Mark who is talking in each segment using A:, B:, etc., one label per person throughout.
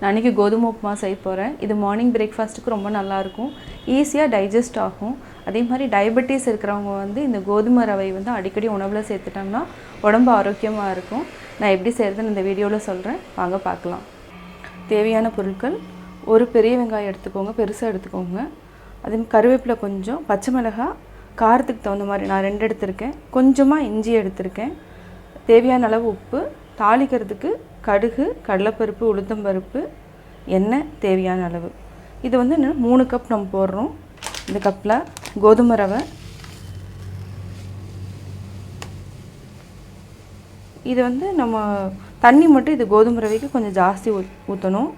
A: நான் இன்றைக்கி கோதுமை உப்புமா செய்ய போகிறேன். இது மார்னிங் பிரேக்ஃபாஸ்ட்டுக்கு ரொம்ப நல்லாயிருக்கும், ஈஸியாக டைஜஸ்ட் ஆகும். அதே மாதிரி டயபெட்டிஸ் இருக்கிறவங்க வந்து இந்த கோதுமை ரவை வந்து அடிக்கடி உணவில் சேர்த்துட்டோம்னா உடம்பு ஆரோக்கியமாக இருக்கும். நான் எப்படி செய்கிறதுன்னு இந்த வீடியோவில் சொல்கிறேன், வாங்க பார்க்கலாம். தேவையான பொருட்கள்: ஒரு பெரிய வெங்காயம் எடுத்துக்கோங்க, பெருசாக எடுத்துக்கோங்க. அதே கருவேப்பிலை கொஞ்சம், பச்சை மிளகாய் காரத்துக்கு தகுந்த மாதிரி நான் 2 எடுத்திருக்கேன், கொஞ்சமாக இஞ்சி எடுத்திருக்கேன், தேவையான அளவு உப்பு, தாளிக்கிறதுக்கு கடுகு, கடலைப்பருப்பு, உளுத்தம்பருப்பு, எண்ணெய் தேவையான அளவு. இது வந்து 3 கப் நம்ம போடுறோம். இந்த கப்பில் கோதுமை ரவை. இது வந்து நம்ம தண்ணி மட்டும் இது கோதுமை ரவைக்கு கொஞ்சம் ஜாஸ்தி ஊற்றணும்.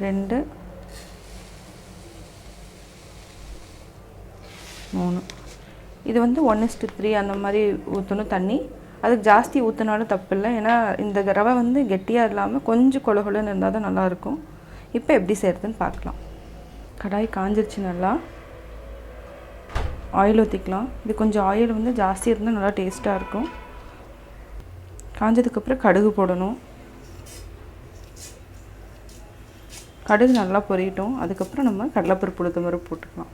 A: ரெண்டு 3. இது வந்து 1:3 அந்த மாதிரி ஊற்றணும் தண்ணி. அதுக்கு ஜாஸ்தி ஊற்றினாலும் தப்பு இல்லை, ஏன்னா இந்த ரவை வந்து கெட்டியாக இல்லாமல் கொஞ்சம் கொலகொலன்னு இருந்தால் தான் நல்லாயிருக்கும். இப்போ எப்படி செய்கிறதுன்னு பார்க்கலாம். கடாய் காஞ்சிருச்சு, நல்லா ஆயில் ஊற்றிக்கலாம். இது கொஞ்சம் ஆயில் வந்து ஜாஸ்தி இருந்தால் நல்லா டேஸ்ட்டாக இருக்கும். காஞ்சதுக்கப்புறம் கடுகு போடணும். கடுகு நல்லா பொரியட்டும். அதுக்கப்புறம் நம்ம கடலைப்பருப்பு, உளுத்தம்பருப்பு போட்டுக்கலாம்.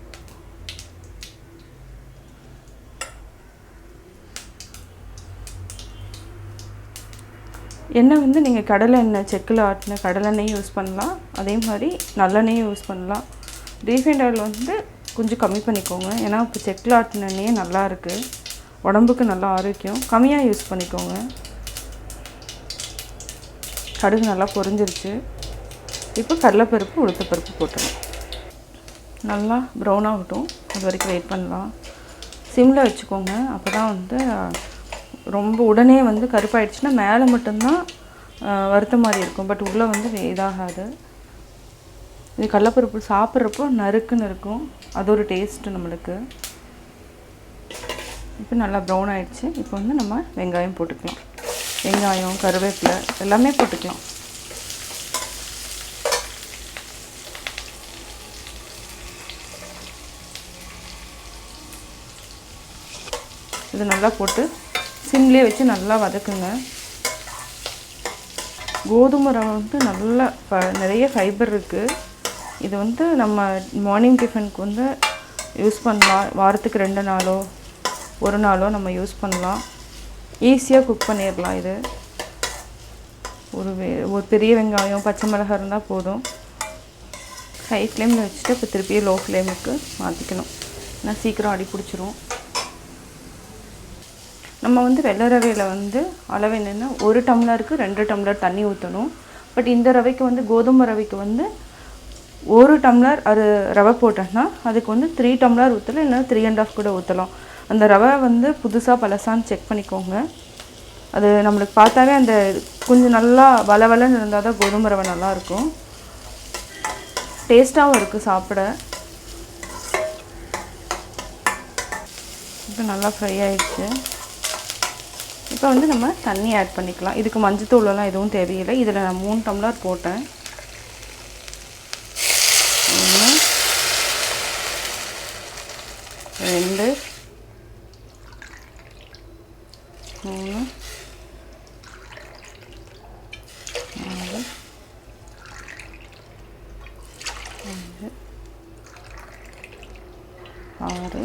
A: எண்ணெய் வந்து நீங்கள் கடலை எண்ணெய், செக்கில் ஆட்டின கடலெண்ணெய் யூஸ் பண்ணலாம், அதே மாதிரி நல்லெண்ணெயும் யூஸ் பண்ணலாம். ரீஃபைண்ட் ஆயில் வந்து கொஞ்சம் கம்மி பண்ணிக்கோங்க, ஏன்னா இப்போ செக்கில் ஆட்டின எண்ணெயே நல்லா இருக்குது, உடம்புக்கு நல்லா ஆரோக்கியம். கம்மியாக யூஸ் பண்ணிக்கோங்க. கடுகு நல்லா பொரிஞ்சிருச்சு. இப்போ கடலைப்பருப்பு, உளுத்தப்பருப்பு போட்டுருங்க. நல்லா ப்ரௌன் ஆகட்டும், அது வரைக்கும் வெயிட் பண்ணலாம். சிம்மில் வச்சுக்கோங்க, அப்போ தான் வந்து ரொம்ப உடனே வந்து கருப்பாயிடுச்சுன்னா மேலே மட்டும்தான் வறுத்த மாதிரி இருக்கும், பட் உள்ளே வந்து இதாகாது. இது கடலைப்பருப்பு சாப்பிட்றப்போ நறுக்குன்னு இருக்கும், அது ஒரு டேஸ்ட்டு நம்மளுக்கு. இப்போ நல்லா ப்ரௌன் ஆகிடுச்சு. இப்போ வந்து நம்ம வெங்காயம் போட்டுக்கலாம். வெங்காயம், கருவேப்பிலை எல்லாமே போட்டுக்கலாம். இது நல்லா போட்டு சிம்லேயே வச்சு நல்லா வதக்குங்க. கோதுமை ரவை வந்து நல்லா நிறைய ஃபைபர் இருக்குது. இது வந்து நம்ம மார்னிங் டிஃபனுக்கு வந்து யூஸ் பண்ணலாம். வாரத்துக்கு 2 நாளோ 1 நாளோ நம்ம யூஸ் பண்ணலாம். ஈஸியாக குக் பண்ணிடலாம். இது ஒரு பெரிய வெங்காயம், பச்சை மிளகாய் இருந்தால் போதும். ஹை ஃப்ளேமில் வச்சுட்டு இப்போ திருப்பி லோ ஃப்ளேமுக்கு மாற்றிக்கணும், ஏன்னா சீக்கிரம் அடி பிடிச்சிரும். நம்ம வந்து வெள்ளை ரவையில் வந்து அளவு என்னென்னா 1 டம்ளருக்கு 2 டம்ளர் தண்ணி ஊற்றணும். பட் இந்த ரவைக்கு வந்து கோதுமை ரவைக்கு வந்து 1 டம்ளர் அது ரவை போட்டோன்னா அதுக்கு வந்து 3 டம்ளர் ஊற்றலாம், இல்லைன்னா 3.5 கூட ஊற்றலாம். அந்த ரவை வந்து புதுசாக பழசான்னு செக் பண்ணிக்கோங்க. அது நம்மளுக்கு பார்த்தாவே அந்த கொஞ்சம் நல்லா வளவலன்னு இருந்தால் தான் கோதுமை ரவை நல்லாயிருக்கும், டேஸ்ட்டாகவும் இருக்குது சாப்பிட. இப்போ நல்லா ஃப்ரை ஆகிடுச்சு. இப்போ வந்து நம்ம தண்ணி ஆட் பண்ணிக்கலாம். இதுக்கு மஞ்சத்தூளெல்லாம் எதுவும் தேவையில்லை. இதில் நான் 3 டம்ளர் போட்டேன். 1 2 3 4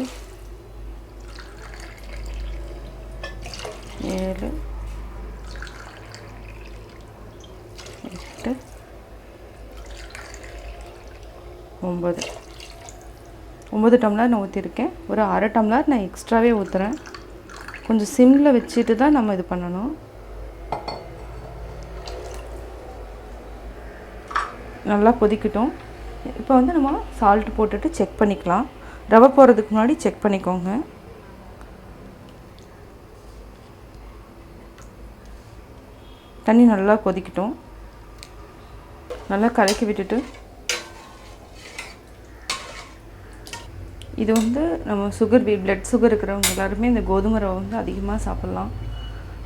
A: 5 6 7 8 9 டம்ளர் நான் ஊற்றிருக்கேன். ஒரு அரை டம்ளர் நான் எக்ஸ்ட்ராவே ஊற்றுறேன். கொஞ்சம் சிம்மில் வச்சுட்டு தான் நம்ம இது பண்ணணும். நல்லா கொதிக்கட்டும். இப்போ வந்து நம்ம சால்ட் போட்டுட்டு செக் பண்ணிக்கலாம். ரவை போடுறதுக்கு முன்னாடி செக் பண்ணிக்கோங்க. தண்ணி நல்லா கொதிக்கட்டும். நல்லா கலக்கி விட்டுட்டு, இது வந்து நம்ம பிளட் சுகர் இருக்கிறவங்க எல்லாருமே இந்த கோதுமை ரவை வந்து அதிகமாக சாப்பிட்லாம்.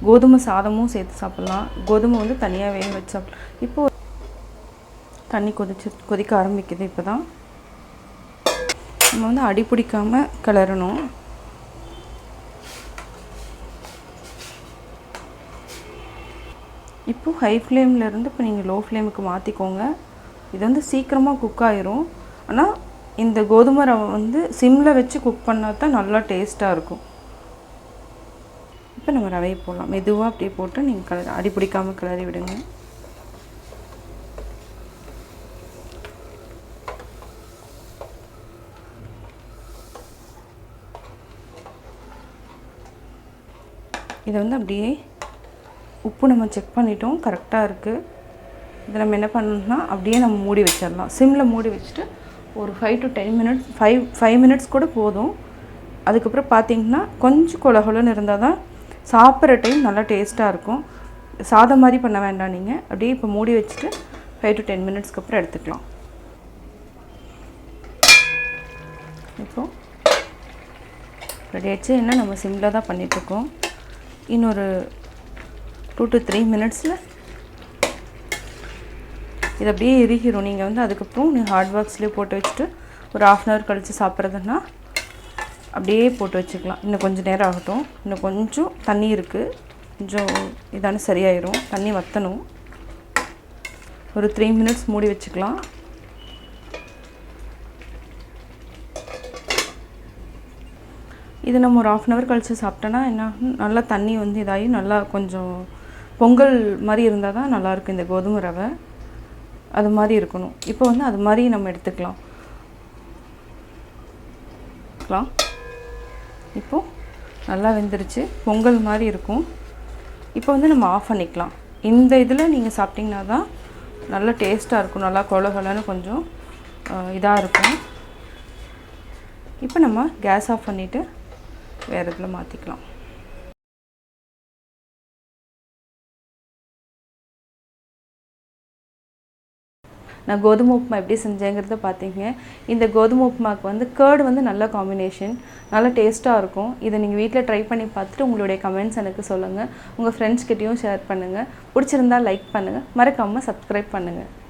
A: கோதுமை சாதமும் சேர்த்து சாப்பிட்லாம். கோதுமை வந்து தனியாக வேக வச்சு சாப்பிட்லாம். இப்போது தண்ணி கொதிக்க ஆரம்பிக்குது. இப்போ தான் நம்ம வந்து அடி பிடிக்காமல் கிளறணும். இப்போது ஹை ஃப்ளேம்லேருந்து இப்போ நீங்கள் லோ ஃப்ளேமுக்கு மாற்றிக்கோங்க. இது வந்து சீக்கிரமாக குக் ஆயிரும். ஆனால் இந்த கோதுமை ரவை வந்து சிம்மில் வச்சு குக் பண்ணால் தான் நல்லா டேஸ்ட்டாக இருக்கும். இப்போ நம்ம ரவையை போடலாம். மெதுவாக அப்படியே போட்டு நீங்கள் அடி பிடிக்காமல் கிளறி விடுங்க. இதை வந்து அப்படியே உப்பு நம்ம செக் பண்ணிட்டோம், கரெக்டாக இருக்குது. இதை நம்ம என்ன பண்ணணும்னா அப்படியே நம்ம மூடி வச்சிடலாம். சிம்மில் மூடி வச்சுட்டு ஒரு 5 to 10 மினிட்ஸ் 5 மினிட்ஸ் கூட போதும். அதுக்கப்புறம் பார்த்திங்கன்னா கொஞ்சம் கொலகொலன்னு இருந்தால் தான் சாப்பிட்ற டைம் நல்லா டேஸ்ட்டாக இருக்கும். சாதம் மாதிரி பண்ண வேண்டாம் நீங்கள். அப்படியே இப்போ மூடி வச்சுட்டு 5 to 10 மினிட்ஸ்க்கு அப்புறம் எடுத்துக்கலாம். இப்போது ரெடி ஆகிடுச்சு. என்ன நம்ம சிம்மில் தான் பண்ணிகிட்ருக்கோம். இன்னொரு 2 to 3 மினிட்ஸில் இது அப்படியே இறுகிரும். நீங்கள் வந்து அதுக்கப்புறம் நீங்கள் ஹாட் பாக்ஸ்லேயே போட்டு வச்சுட்டு ஒரு 1/2 hour கழித்து சாப்பிட்றதுன்னா அப்படியே போட்டு வச்சுக்கலாம். இன்னும் கொஞ்சம் நேரம் ஆகட்டும். இன்னும் கொஞ்சம் தண்ணி இருக்குது, கொஞ்சம் இதான சரியாயிரும். தண்ணி வற்றணும். ஒரு 3 மினிட்ஸ் மூடி வச்சுக்கலாம். இது நம்ம ஒரு 1/2 hour கழித்து சாப்பிட்டோன்னா என்ன நல்லா தண்ணி வந்து இதாகி நல்லா கொஞ்சம் பொங்கல் மாதிரி இருந்தால் தான் நல்லாயிருக்கும். இந்த கோதுமை ரவை அது மாதிரி இருக்கணும். இப்போ வந்து அது மாதிரி நம்ம எடுத்துக்கலாம். இப்போது நல்லா வெந்துருச்சு, பொங்கல் மாதிரி இருக்கும். இப்போ வந்து நம்ம ஆஃப் பண்ணிக்கலாம். இந்த இதில் நீங்கள் சாப்பிட்டிங்கன்னா தான் நல்லா டேஸ்ட்டாக இருக்கும். நல்லா கொலகொலன்னு கொஞ்சம் இதாக இருக்கும். இப்போ நம்ம கேஸ் ஆஃப் பண்ணிவிட்டு வேறு இதில் மாற்றிக்கலாம். நான் கோதுமை உப்புமா எப்படி செஞ்சேங்கிறத பார்த்தீங்க. இந்த கோதுமை உப்புமாவுக்கு வந்து கர்டு வந்து நல்ல காம்பினேஷன், நல்லா டேஸ்ட்டாக இருக்கும். இதை நீங்கள் வீட்டில் ட்ரை பண்ணி பார்த்துட்டு உங்களுடைய கமெண்ட்ஸ் எனக்கு சொல்லுங்கள். உங்கள் ஃப்ரெண்ட்ஸ்கிட்டையும் ஷேர் பண்ணுங்கள். பிடிச்சிருந்தால் லைக் பண்ணுங்கள். மறக்காமல் சப்ஸ்கிரைப் பண்ணுங்கள்.